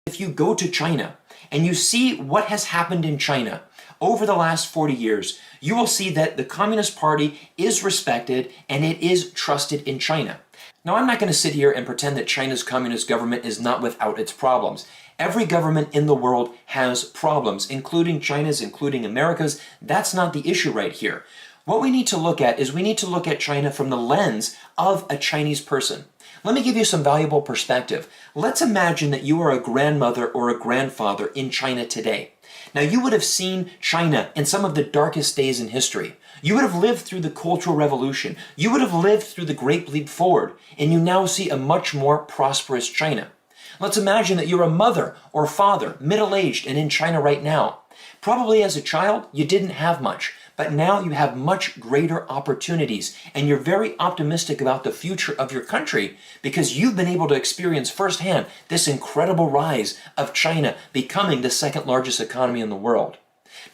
If you go to China and you see what has happened in China over the last 40 years, you will see that the Communist Party is respected and it is trusted in China. Now, I'm not going to sit here and pretend that China's communist government is not without its problems. Every government in the world has problems, including China's, including America's. That's not the issue right here. What we need to look at is we need to look at China from the lens of a Chinese person. Let me give you some valuable perspective. Let's imagine that you are a grandmother or a grandfather in China today. Now, you would have seen China in some of the darkest days in history. You would have lived through the Cultural Revolution. You would have lived through the Great Leap Forward, and you now see a much more prosperous China. Let's imagine that you're a mother or father, middle-aged and in China right now. Probably as a child, you didn't have much, but now you have much greater opportunities, and you're very optimistic about the future of your country because you've been able to experience firsthand this incredible rise of China becoming the second largest economy in the world.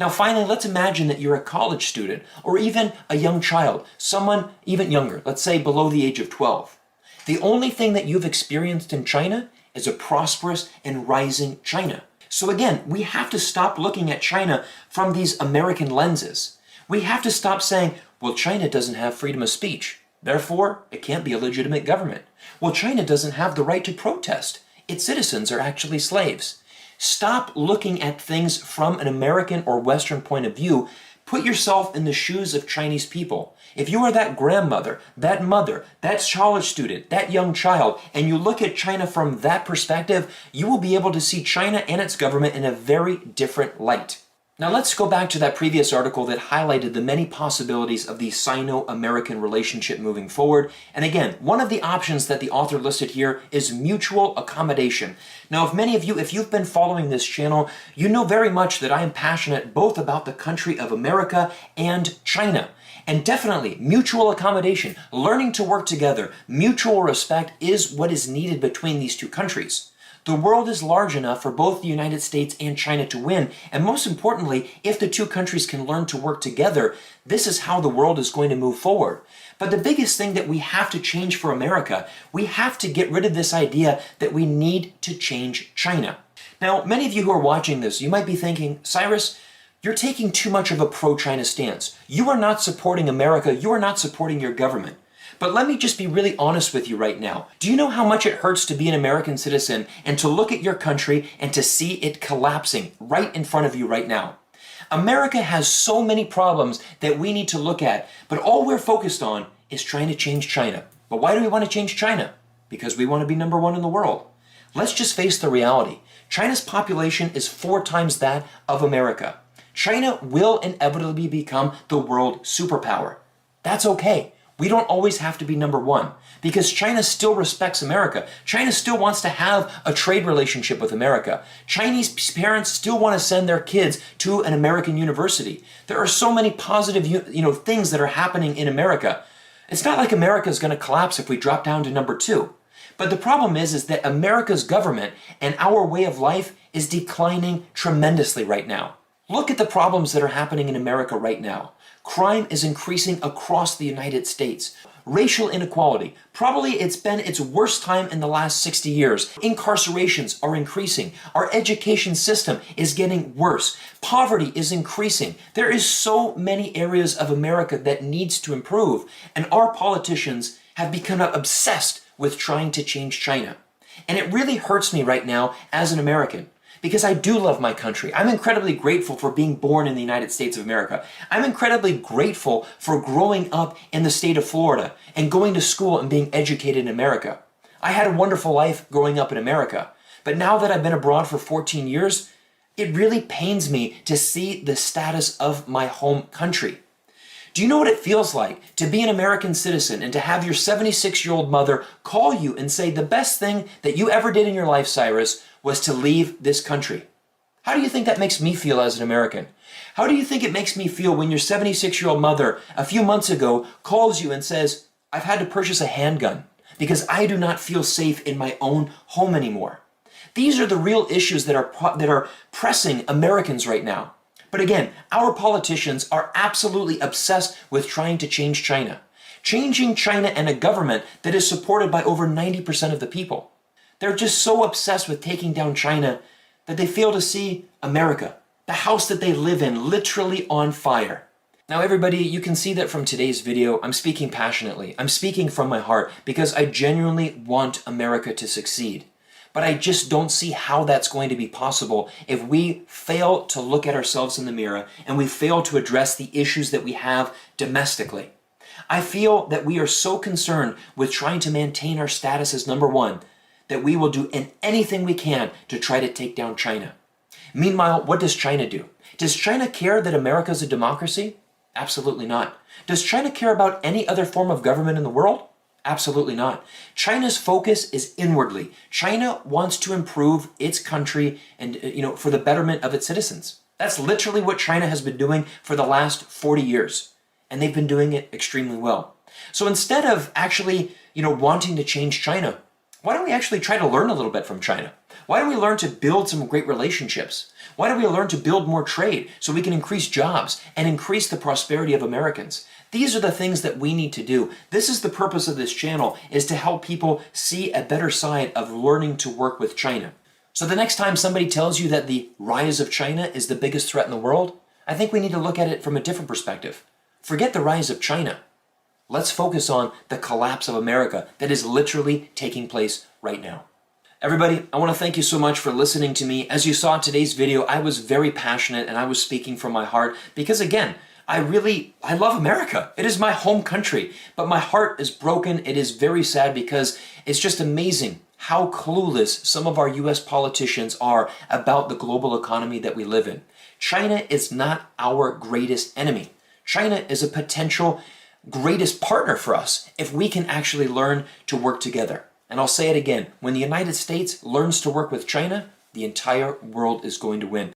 Now finally, let's imagine that you're a college student or even a young child, someone even younger, let's say below the age of 12. The only thing that you've experienced in China is a prosperous and rising China. So again, we have to stop looking at China from these American lenses. We have to stop saying, well, China doesn't have freedom of speech, therefore it can't be a legitimate government. Well, China doesn't have the right to protest. Its citizens are actually slaves. Stop looking at things from an American or Western point of view. Put yourself in the shoes of Chinese people. If you are that grandmother, that mother, that college student, that young child, and you look at China from that perspective, you will be able to see China and its government in a very different light. Now let's go back to that previous article that highlighted the many possibilities of the Sino-American relationship moving forward. And again, one of the options that the author listed here is mutual accommodation. Now, if many of you, if you've been following this channel, you know very much that I am passionate both about the country of America and China. And definitely, mutual accommodation, learning to work together, mutual respect is what is needed between these two countries. The world is large enough for both the United States and China to win, and most importantly, if the two countries can learn to work together, this is how the world is going to move forward. But the biggest thing that we have to change for America, we have to get rid of this idea that we need to change China. Now, many of you who are watching this, you might be thinking, Cyrus, you're taking too much of a pro-China stance. You are not supporting America, you are not supporting your government. But let me just be really honest with you right now. Do you know how much it hurts to be an American citizen and to look at your country and to see it collapsing right in front of you right now? America has so many problems that we need to look at, but all we're focused on is trying to change China. But why do we want to change China? Because we want to be number one in the world. Let's just face the reality. China's population is 4 times that of America. China will inevitably become the world superpower. That's okay. We don't always have to be number one because China still respects America. China still wants to have a trade relationship with America. Chinese parents still want to send their kids to an American university. There are so many positive, things that are happening in America. It's not like America is going to collapse if we drop down to number 2. But the problem is that America's government and our way of life is declining tremendously right now. Look at the problems that are happening in America right now. Crime is increasing across the United States. Racial inequality, probably it's been its worst time in the last 60 years. Incarcerations are increasing. Our education system is getting worse. Poverty is increasing. There is so many areas of America that needs to improve, and our politicians have become obsessed with trying to change China. And it really hurts me right now as an American. Because I do love my country. I'm incredibly grateful for being born in the United States of America. I'm incredibly grateful for growing up in the state of Florida and going to school and being educated in America. I had a wonderful life growing up in America. But now that I've been abroad for 14 years, it really pains me to see the status of my home country. Do you know what it feels like to be an American citizen and to have your 76-year-old mother call you and say the best thing that you ever did in your life, Cyrus, was to leave this country? How do you think that makes me feel as an American? How do you think it makes me feel when your 76-year-old mother a few months ago calls you and says, I've had to purchase a handgun because I do not feel safe in my own home anymore? These are the real issues that are pressing Americans right now. But again, our politicians are absolutely obsessed with trying to change China. Changing China and a government that is supported by over 90% of the people. They're just so obsessed with taking down China that they fail to see America, the house that they live in, literally on fire. Now everybody, you can see that from today's video, I'm speaking passionately. I'm speaking from my heart because I genuinely want America to succeed. But I just don't see how that's going to be possible if we fail to look at ourselves in the mirror and we fail to address the issues that we have domestically. I feel that we are so concerned with trying to maintain our status as number one that we will do anything we can to try to take down China. Meanwhile, what does China do? Does China care that America is a democracy? Absolutely not. Does China care about any other form of government in the world? Absolutely not. China's focus is inwardly. China wants to improve its country and, for the betterment of its citizens. That's literally what China has been doing for the last 40 years. And they've been doing it extremely well. So instead of actually, wanting to change China, why don't we actually try to learn a little bit from China? Why don't we learn to build some great relationships? Why don't we learn to build more trade so we can increase jobs and increase the prosperity of Americans? These are the things that we need to do. This is the purpose of this channel, is to help people see a better side of learning to work with China. So the next time somebody tells you that the rise of China is the biggest threat in the world, I think we need to look at it from a different perspective. Forget the rise of China. Let's focus on the collapse of America that is literally taking place right now. Everybody, I want to thank you so much for listening to me. As you saw in today's video, I was very passionate and I was speaking from my heart because, again, I love America. It is my home country, but my heart is broken. It is very sad because it's just amazing how clueless some of our US politicians are about the global economy that we live in. China is not our greatest enemy. China is a potential greatest partner for us if we can actually learn to work together. And I'll say it again, when the United States learns to work with China, the entire world is going to win.